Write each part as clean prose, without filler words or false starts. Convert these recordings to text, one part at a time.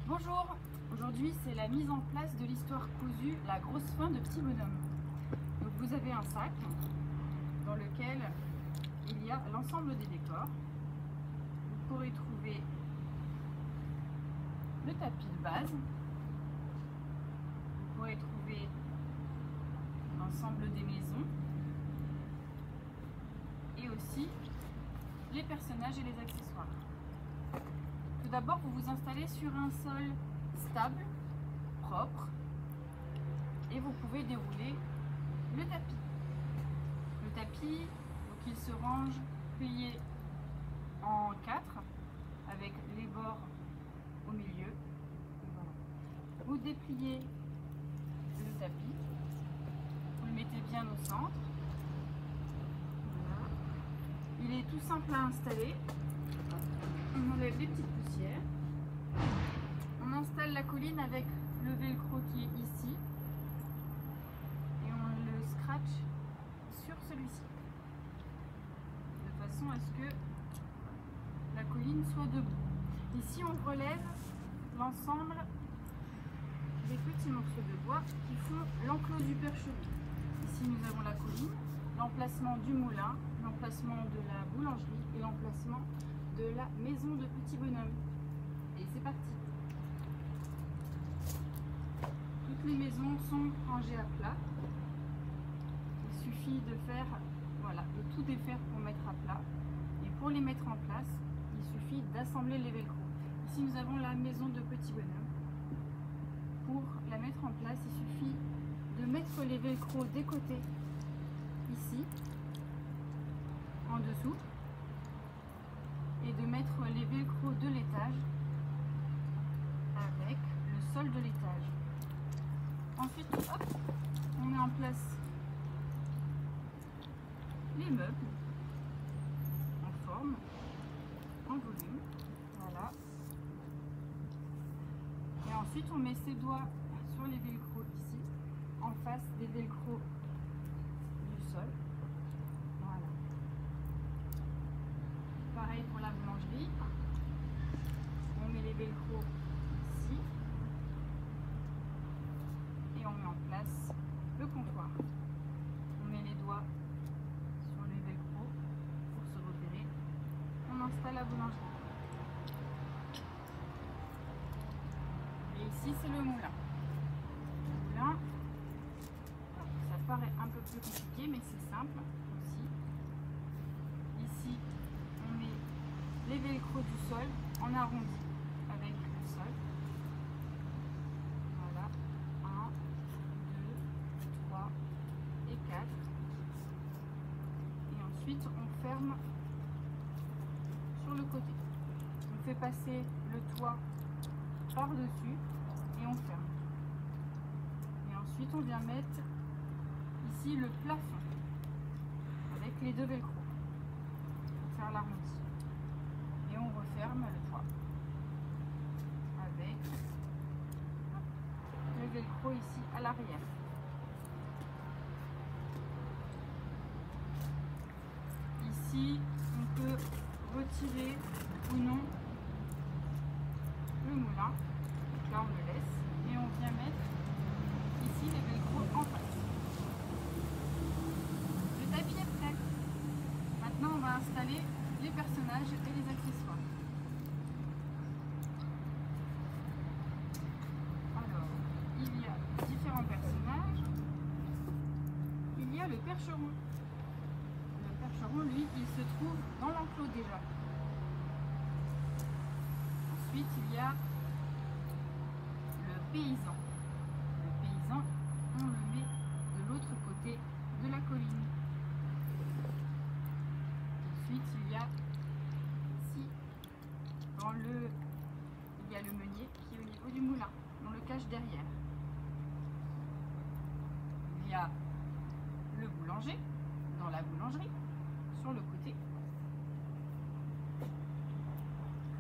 Bonjour, aujourd'hui c'est la mise en place de l'histoire cousue, la grosse fin de Petit Bonhomme. Donc vous avez un sac dans lequel il y a l'ensemble des décors. Vous pourrez trouver le tapis de base, vous pourrez trouver l'ensemble des maisons et aussi les personnages et les accessoires. Tout d'abord, vous vous installez sur un sol stable, propre, et vous pouvez dérouler le tapis. Le tapis, donc il se range plié en 4 avec les bords au milieu. Voilà. Vous dépliez le tapis, vous le mettez bien au centre. Voilà. Il est tout simple à installer. On enlève les petites poussières. On installe la colline avec le velcro qui est ici et on le scratch sur celui-ci de façon à ce que la colline soit debout. Ici on relève l'ensemble des petits morceaux de bois qui font l'enclos du percheron. Ici nous avons la colline, l'emplacement du moulin, l'emplacement de la boulangerie et l'emplacement de la maison de Petit Bonhomme. Et c'est parti. Toutes les maisons sont rangées à plat. Il suffit de faire, voilà, de tout défaire pour mettre à plat. Et pour les mettre en place, il suffit d'assembler les velcro. Ici nous avons la maison de Petit Bonhomme. Pour la mettre en place, il suffit de mettre les velcro des côtés, ici, en dessous, et de mettre les velcro de l'étage avec le sol de l'étage. Ensuite, hop, on met en place les meubles en forme, en volume, voilà. Et ensuite, on met ses doigts sur les velcro ici, en face des velcro du sol. Voilà. Pareil pour la boulangerie, on met les velcro ici et on met en place le comptoir. On met les doigts sur les velcro pour se repérer. On installe la boulangerie. Et ici c'est le moulin. Le moulin, ça paraît un peu plus compliqué mais c'est simple aussi. Ici on met les velcro du sol en arrondi avec le sol. Voilà, 1, 2, 3 et 4. Et ensuite on ferme sur le côté. On fait passer le toit par-dessus et on ferme. Et ensuite on vient mettre ici le plafond avec les deux velcro pour faire l'arrondi. Et on referme le toit avec le velcro ici à l'arrière. Ici, on peut retirer ou non le moulin. Donc là, on le laisse et on vient mettre ici les velcro en face. Le tapis est prêt. Maintenant, on va installer les personnages et les accessoires. Alors, il y a différents personnages. Il y a le percheron. Le percheron, lui, il se trouve dans l'enclos déjà. Ensuite, il y a le paysan. Le paysan, on le met de l'autre côté de la colline. Ensuite, il y a ici, il y a le meunier qui est au niveau du moulin. On le cache derrière. Il y a le boulanger dans la boulangerie sur le côté.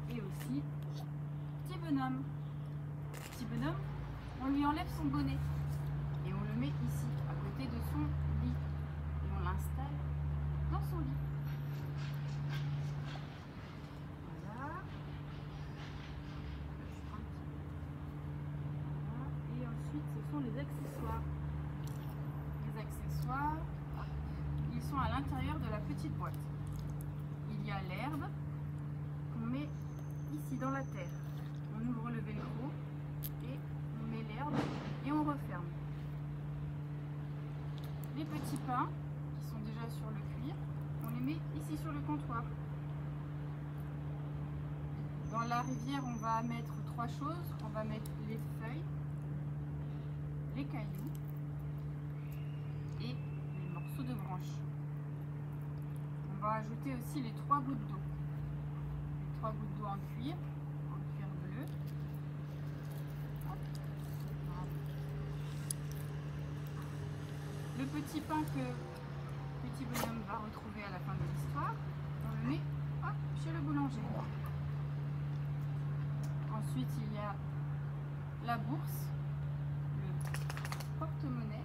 Et aussi Petit Bonhomme. Petit Bonhomme, on lui enlève son bonnet et on le met ici, à côté de son lit. Et on l'installe dans son lit. Voilà. sont à l'intérieur de la petite boîte. Il y a l'herbe qu'on met ici dans la terre. On ouvre le velcro et on met l'herbe et on referme. Les petits pains qui sont déjà sur le cuir, on les met ici sur le comptoir. Dans la rivière, on va mettre 3 choses. On va mettre les feuilles, les cailloux et les morceaux de branches. On va ajouter aussi les 3 gouttes d'eau. Les 3 gouttes d'eau en cuir bleu. Hop. Le petit pain que Petit Bonhomme va retrouver à la fin de l'histoire, on le met hop, chez le boulanger. Ensuite, il y a la bourse, le porte-monnaie.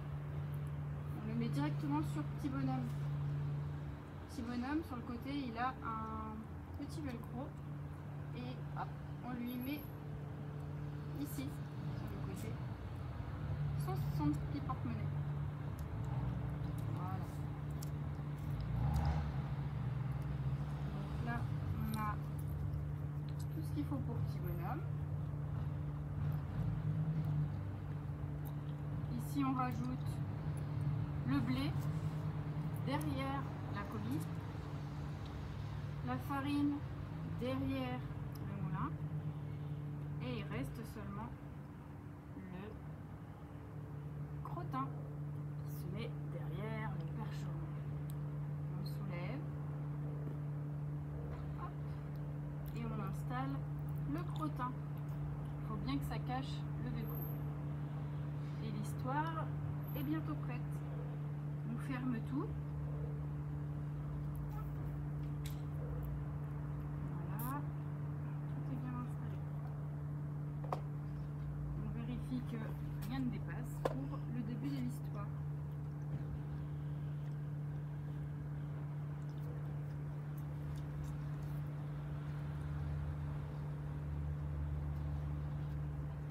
On le met directement sur Petit Bonhomme. Petit Bonhomme, sur le côté, il a un petit velcro. Et hop, on lui met ici, sur le côté, son petit porte-monnaie. Voilà. Donc là, on a tout ce qu'il faut pour Petit Bonhomme. Ici, on rajoute le blé derrière la colis, la farine derrière le moulin, et il reste seulement le crottin qui se met derrière le percheron. On soulève, hop, et on installe le crottin. Il faut bien que ça cache le velcro. Et l'histoire est bientôt prête. On ferme tout. Voilà, tout est bien installé. On vérifie que rien ne dépasse pour le début de l'histoire.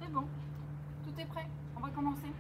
C'est bon, tout est prêt, on va commencer.